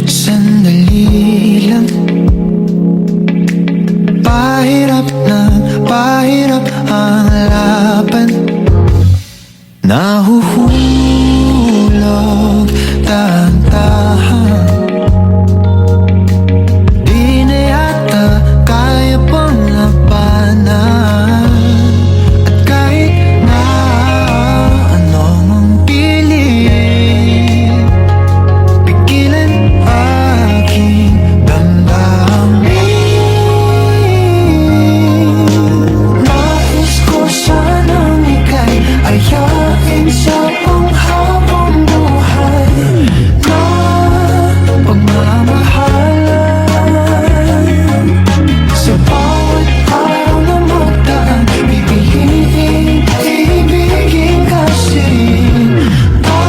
Sandali lang, pahirap na pahirap ang laban. Nahuhulog dahan-dahan, di na yata kaya pang labanan. At kahit na anong ang pilit, pigilan aking damdamin. Nais ko sanang ika'y ayain sa panghabang buhay na pagmamahalan. Sa bawat araw na magdaan, pipiliin, ibigin kasi pa.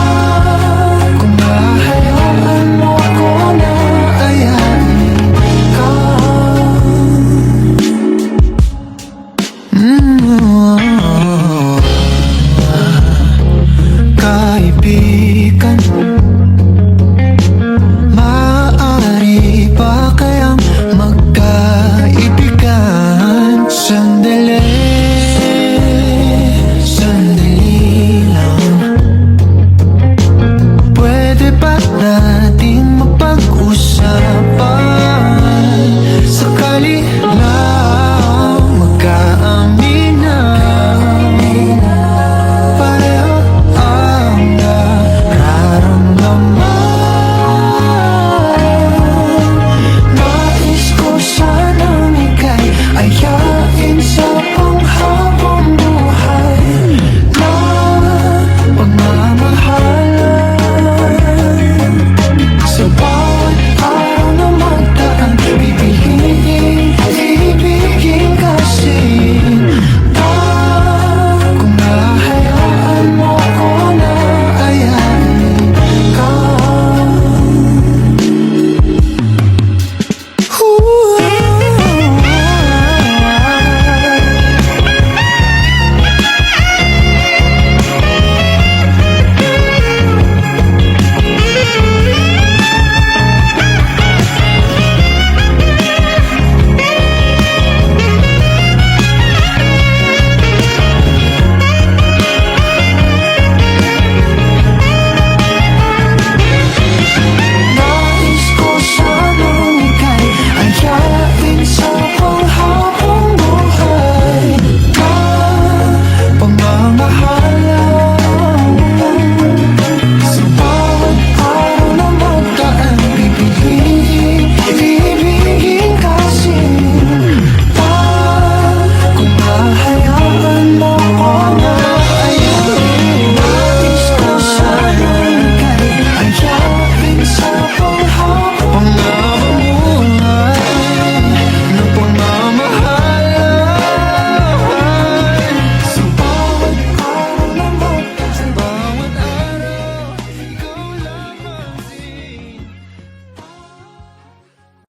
Kung mahayaan mo ko na ayain ka. Kaibigan, maaari ba kayang magkaibigan? Sandali, sandali lang, pwede ba nating mapag-usap?